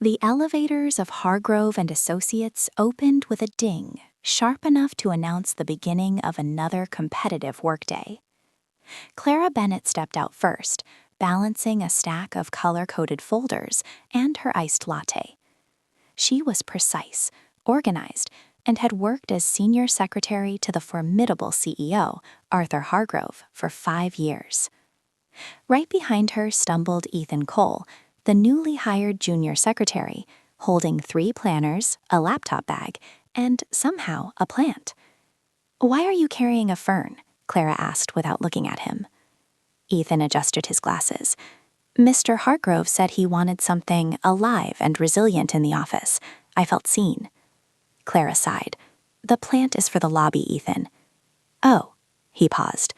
The elevators of Hargrove and Associates opened with a ding, sharp enough to announce the beginning of another competitive workday. Clara Bennett stepped out first, balancing a stack of color-coded folders and her iced latte. She was precise, organized, and had worked as senior secretary to the formidable CEO, Arthur Hargrove, for 5 years. Right behind her stumbled Ethan Cole, the newly hired junior secretary, holding 3 planners, a laptop bag, and somehow a plant. "Why are you carrying a fern?" Clara asked without looking at him. Ethan adjusted his glasses. "Mr. Hargrove said he wanted something alive and resilient in the office. I felt seen." Clara sighed. "The plant is for the lobby, Ethan." "Oh," he paused.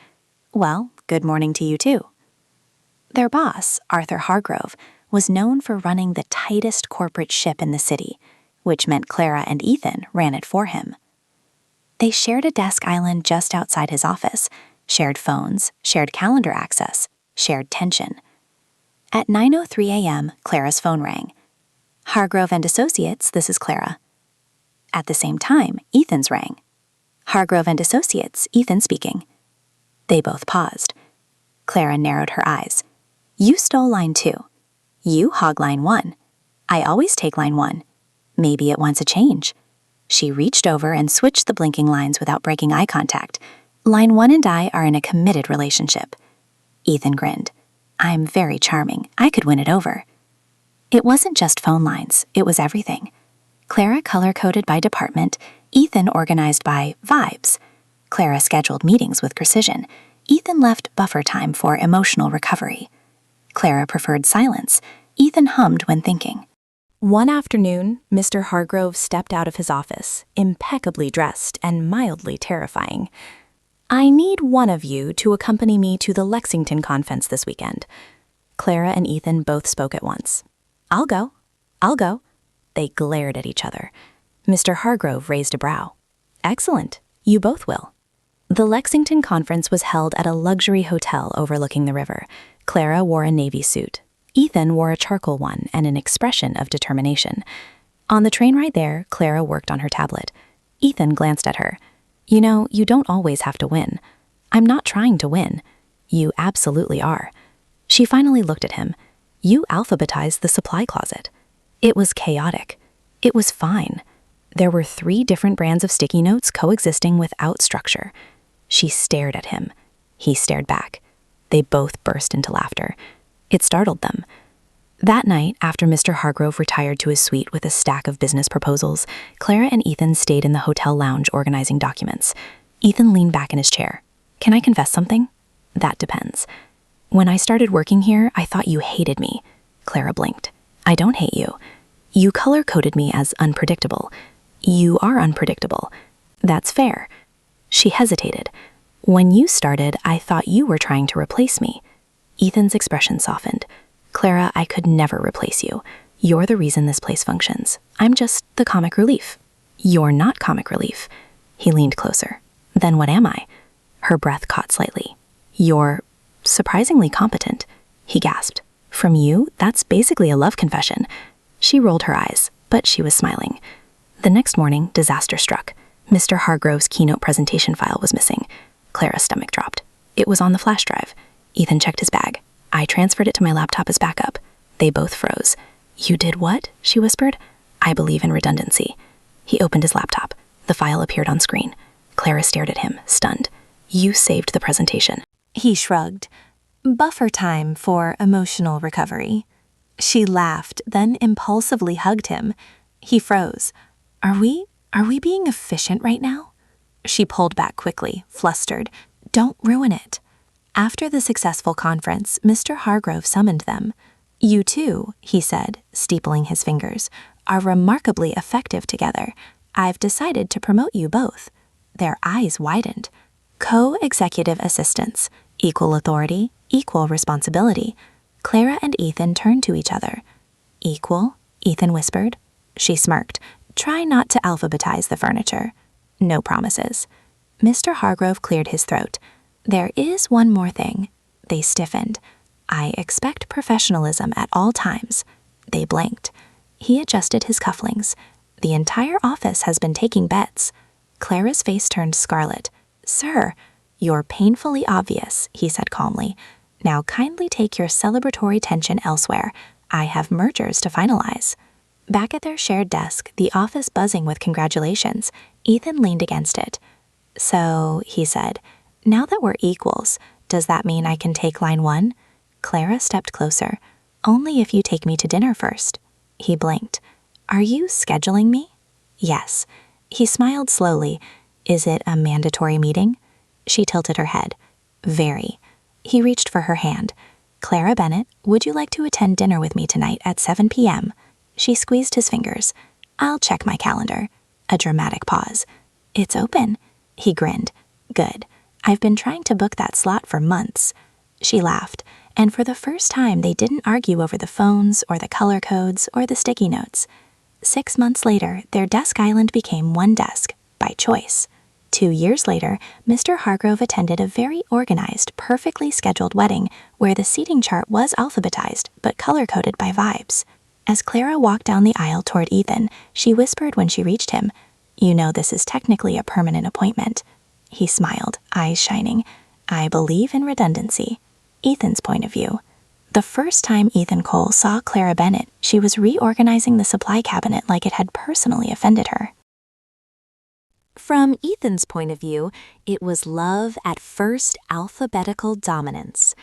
"Well, good morning to you too." Their boss, Arthur Hargrove, was known for running the tightest corporate ship in the city, which meant Clara and Ethan ran it for him. They shared a desk island just outside his office, shared phones, shared calendar access, shared tension. At 9:03 a.m., Clara's phone rang. "Hargrove and Associates, this is Clara." At the same time, Ethan's rang. "Hargrove and Associates, Ethan speaking." They both paused. Clara narrowed her eyes. "You stole line 2. You hog line 1. I always take line 1. Maybe it wants a change." She reached over and switched the blinking lines without breaking eye contact. "Line 1 and I are in a committed relationship." Ethan grinned. "I'm very charming. I could win it over." It wasn't just phone lines. It was everything. Clara color-coded by department, Ethan organized by vibes. Clara scheduled meetings with precision. Ethan left buffer time for emotional recovery. Clara preferred silence. Ethan hummed when thinking. One afternoon, Mr. Hargrove stepped out of his office, impeccably dressed and mildly terrifying. "I need one of you to accompany me to the Lexington conference this weekend." Clara and Ethan both spoke at once. "I'll go. I'll go." They glared at each other. Mr. Hargrove raised a brow. "Excellent. You both will." The Lexington conference was held at a luxury hotel overlooking the river. Clara wore a navy suit. Ethan wore a charcoal one and an expression of determination. On the train ride there, Clara worked on her tablet. Ethan glanced at her. "You know, you don't always have to win." "I'm not trying to win." "You absolutely are." She finally looked at him. "You alphabetized the supply closet." It was chaotic. It was fine. There were 3 different brands of sticky notes coexisting without structure. She stared at him. He stared back. They both burst into laughter. It startled them. That night, after Mr. Hargrove retired to his suite with a stack of business proposals, Clara and Ethan stayed in the hotel lounge organizing documents. Ethan leaned back in his chair. "Can I confess something?" "That depends." "When I started working here, I thought you hated me." Clara blinked. "I don't hate you. You color-coded me as unpredictable. You are unpredictable." "That's fair." She hesitated. "When you started, I thought you were trying to replace me." Ethan's expression softened. "Clara, I could never replace you. You're the reason this place functions. I'm just the comic relief." "You're not comic relief." He leaned closer. "Then what am I?" Her breath caught slightly. "You're surprisingly competent." He gasped. "From you? That's basically a love confession." She rolled her eyes, but she was smiling. The next morning, disaster struck. Mr. Hargrove's keynote presentation file was missing. Clara's stomach dropped. It was on the flash drive. Ethan checked his bag. "I transferred it to my laptop as backup." They both froze. "You did what?" she whispered. "I believe in redundancy." He opened his laptop. The file appeared on screen. Clara stared at him, stunned. "You saved the presentation." He shrugged. "Buffer time for emotional recovery." She laughed, then impulsively hugged him. He froze. Are we being efficient right now?" She pulled back quickly, flustered. "Don't ruin it." After the successful conference, Mr. Hargrove summoned them. "You two," he said, steepling his fingers, "are remarkably effective together. I've decided to promote you both." Their eyes widened. Co-executive assistants, equal authority, equal responsibility. Clara and Ethan turned to each other. "Equal?" Ethan whispered. She smirked. "Try not to alphabetize the furniture." No promises. Mr. Hargrove cleared his throat. "There is one more thing." They stiffened. "I expect professionalism at all times." They blinked. He adjusted his cufflinks. "The entire office has been taking bets." Clara's face turned scarlet. "Sir, you're painfully obvious," he said calmly. "Now kindly take your celebratory tension elsewhere. I have mergers to finalize." Back at their shared desk, the office buzzing with congratulations, Ethan leaned against it. "So," he said, "now that we're equals, does that mean I can take line 1? Clara stepped closer. "Only if you take me to dinner first." He blinked. "Are you scheduling me?" "Yes." He smiled slowly. "Is it a mandatory meeting?" She tilted her head. "Very." He reached for her hand. "Clara Bennett, would you like to attend dinner with me tonight at 7 p.m.? She squeezed his fingers. "I'll check my calendar." A dramatic pause. "It's open." He grinned. "Good. I've been trying to book that slot for months." She laughed, and for the first time they didn't argue over the phones or the color codes or the sticky notes. 6 months later, their desk island became one desk, by choice. 2 years later, Mr. Hargrove attended a very organized, perfectly scheduled wedding where the seating chart was alphabetized but color-coded by vibes. As Clara walked down the aisle toward Ethan, she whispered when she reached him, "You know this is technically a permanent appointment." He smiled, eyes shining. "I believe in redundancy." Ethan's point of view. The first time Ethan Cole saw Clara Bennett, she was reorganizing the supply cabinet like it had personally offended her. From Ethan's point of view, it was love at first alphabetical dominance.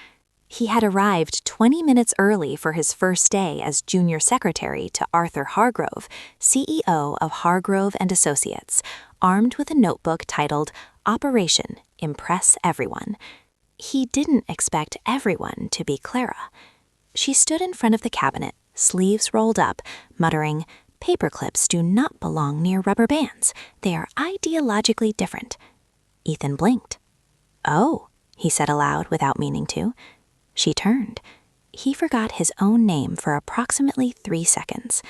He had arrived 20 minutes early for his first day as junior secretary to Arthur Hargrove, CEO of Hargrove and Associates, armed with a notebook titled Operation Impress Everyone. He didn't expect everyone to be Clara. She stood in front of the cabinet, sleeves rolled up, muttering, "Paperclips do not belong near rubber bands. They are ideologically different." Ethan blinked. "Oh," he said aloud without meaning to. She turned. He forgot his own name for approximately 3 seconds.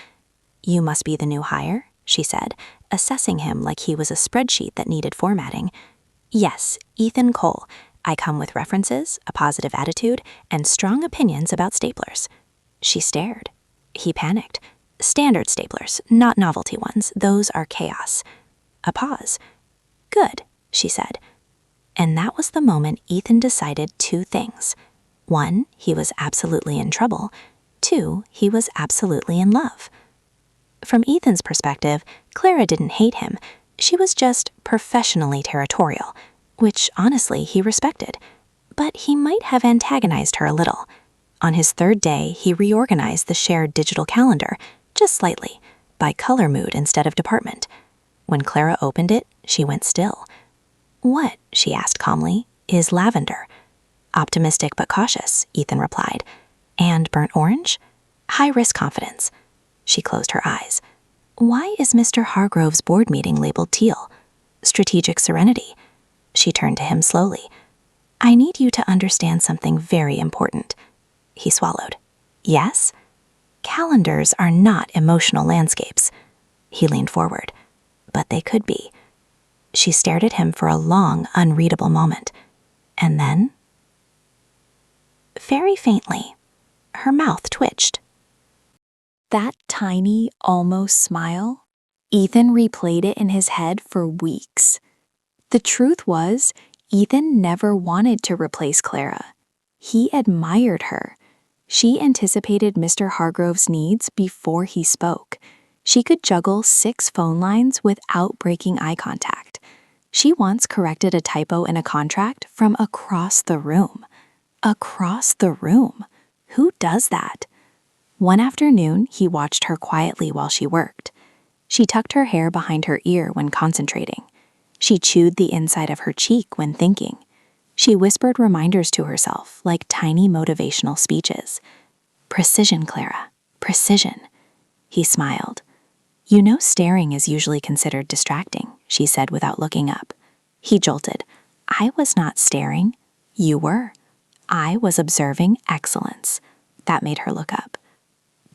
"You must be the new hire," she said, assessing him like he was a spreadsheet that needed formatting. "Yes, Ethan Cole. I come with references, a positive attitude, and strong opinions about staplers." She stared. He panicked. "Standard staplers, not novelty ones. Those are chaos." A pause. "Good," she said. And that was the moment Ethan decided 2 things. 1, he was absolutely in trouble. 2, he was absolutely in love. From Ethan's perspective, Clara didn't hate him. She was just professionally territorial, which honestly he respected. But he might have antagonized her a little. On his 3rd day, he reorganized the shared digital calendar, just slightly, by color mood instead of department. When Clara opened it, she went still. "What?" she asked calmly. "Is lavender?" "Optimistic but cautious," Ethan replied. "And burnt orange?" "High-risk confidence." She closed her eyes. "Why is Mr. Hargrove's board meeting labeled teal?" "Strategic serenity." She turned to him slowly. "I need you to understand something very important." He swallowed. "Yes?" "Calendars are not emotional landscapes." He leaned forward. "But they could be." She stared at him for a long, unreadable moment. And then, very faintly, her mouth twitched. That tiny, almost smile, Ethan replayed it in his head for weeks. The truth was, Ethan never wanted to replace Clara. He admired her. She anticipated Mr. Hargrove's needs before he spoke. She could juggle 6 phone lines without breaking eye contact. She once corrected a typo in a contract from across the room. Across the room. Who does that? One afternoon, he watched her quietly while she worked. She tucked her hair behind her ear when concentrating. She chewed the inside of her cheek when thinking. She whispered reminders to herself, like tiny motivational speeches. "Precision, Clara. Precision." He smiled. "You know staring is usually considered distracting," she said without looking up. He jolted. "I was not staring. You were. I was observing excellence." That made her look up.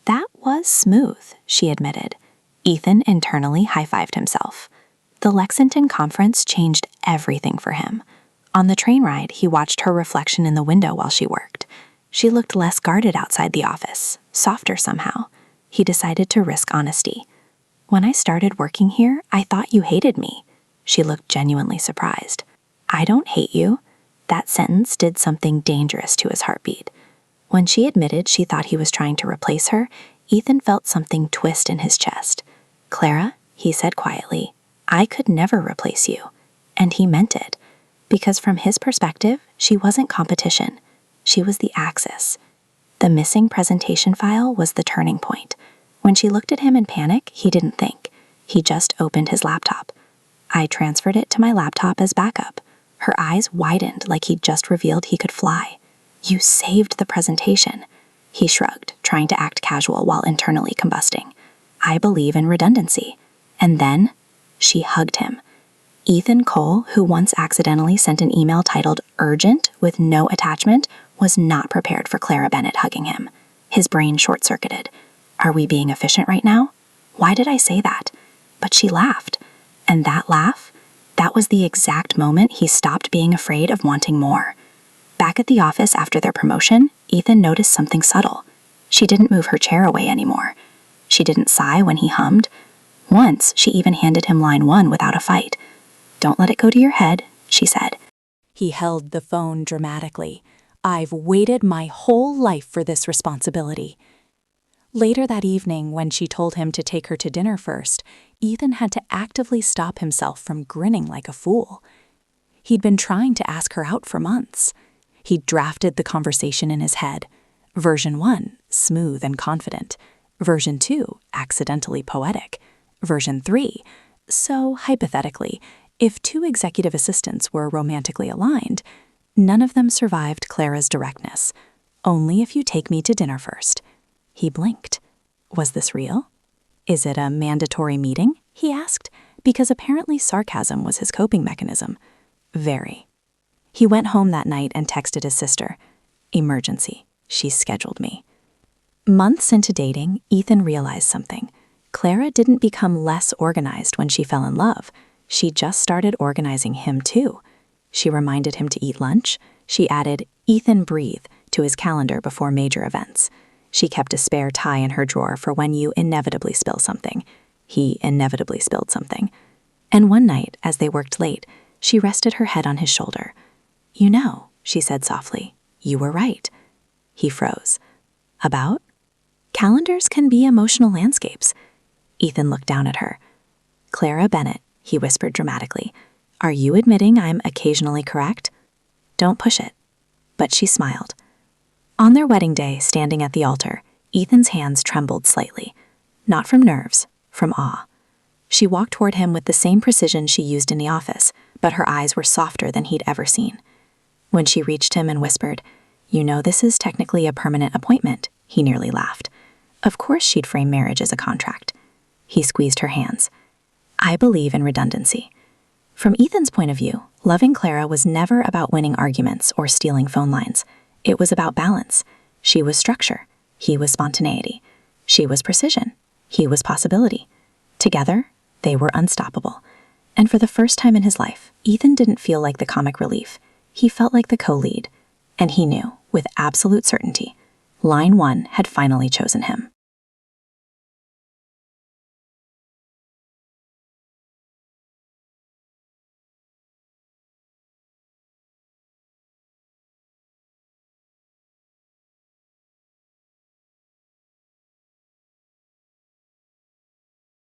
"That was smooth," she admitted. Ethan internally high-fived himself. The Lexington conference changed everything for him. On the train ride, he watched her reflection in the window while she worked. She looked less guarded outside the office, softer somehow. he decided to risk honesty. "When I started working here, I thought you hated me." She looked genuinely surprised. "I don't hate you." That sentence did something dangerous to his heartbeat. When she admitted she thought he was trying to replace her, Ethan felt something twist in his chest. "Clara," he said quietly, "I could never replace you." And he meant it. Because from his perspective, she wasn't competition. She was the axis. The missing presentation file was the turning point. When she looked at him in panic, he didn't think. He just opened his laptop. "I transferred it to my laptop as backup." Her eyes widened like he'd just revealed he could fly. "You saved the presentation." He shrugged, trying to act casual while internally combusting. "I believe in redundancy." And then she hugged him. Ethan Cole, who once accidentally sent an email titled "urgent" with no attachment, was not prepared for Clara Bennett hugging him. His brain short-circuited. Are we being efficient right now? Why did I say that? But she laughed. And that laugh, that was the exact moment he stopped being afraid of wanting more. Back at the office after their promotion, Ethan noticed something subtle. She didn't move her chair away anymore. She didn't sigh when he hummed. Once, she even handed him line 1 without a fight. "Don't let it go to your head," she said. He held the phone dramatically. "I've waited my whole life for this responsibility." Later that evening, when she told him to take her to dinner first, Ethan had to actively stop himself from grinning like a fool. He'd been trying to ask her out for months. He'd drafted the conversation in his head. Version 1, smooth and confident. Version 2, accidentally poetic. Version 3, so hypothetically, if 2 executive assistants were romantically aligned, none of them survived Clara's directness. "Only if you take me to dinner first." He blinked. Was this real? "Is it a mandatory meeting?" he asked, because apparently sarcasm was his coping mechanism. Very. He went home that night and texted his sister. "Emergency. She's scheduled me." Months into dating, Ethan realized something. Clara didn't become less organized when she fell in love. She just started organizing him too. She reminded him to eat lunch. She added "Ethan, breathe" to his calendar before major events. She kept a spare tie in her drawer for when you inevitably spill something. He inevitably spilled something. And one night, as they worked late, she rested her head on his shoulder. "You know," she said softly, "you were right." He froze. "About?" "Calendars can be emotional landscapes." Ethan looked down at her. "Clara Bennett," he whispered dramatically, "are you admitting I'm occasionally correct?" "Don't push it." But she smiled. On their wedding day, standing at the altar, Ethan's hands trembled slightly. Not from nerves, from awe. She walked toward him with the same precision she used in the office, but her eyes were softer than he'd ever seen. When she reached him and whispered, "You know this is technically a permanent appointment," he nearly laughed. Of course she'd frame marriage as a contract. He squeezed her hands. "I believe in redundancy." From Ethan's point of view, loving Clara was never about winning arguments or stealing phone lines. It was about balance. She was structure. He was spontaneity. She was precision. He was possibility. Together, they were unstoppable. And for the first time in his life, Ethan didn't feel like the comic relief. He felt like the co-lead. And he knew, with absolute certainty, line 1 had finally chosen him.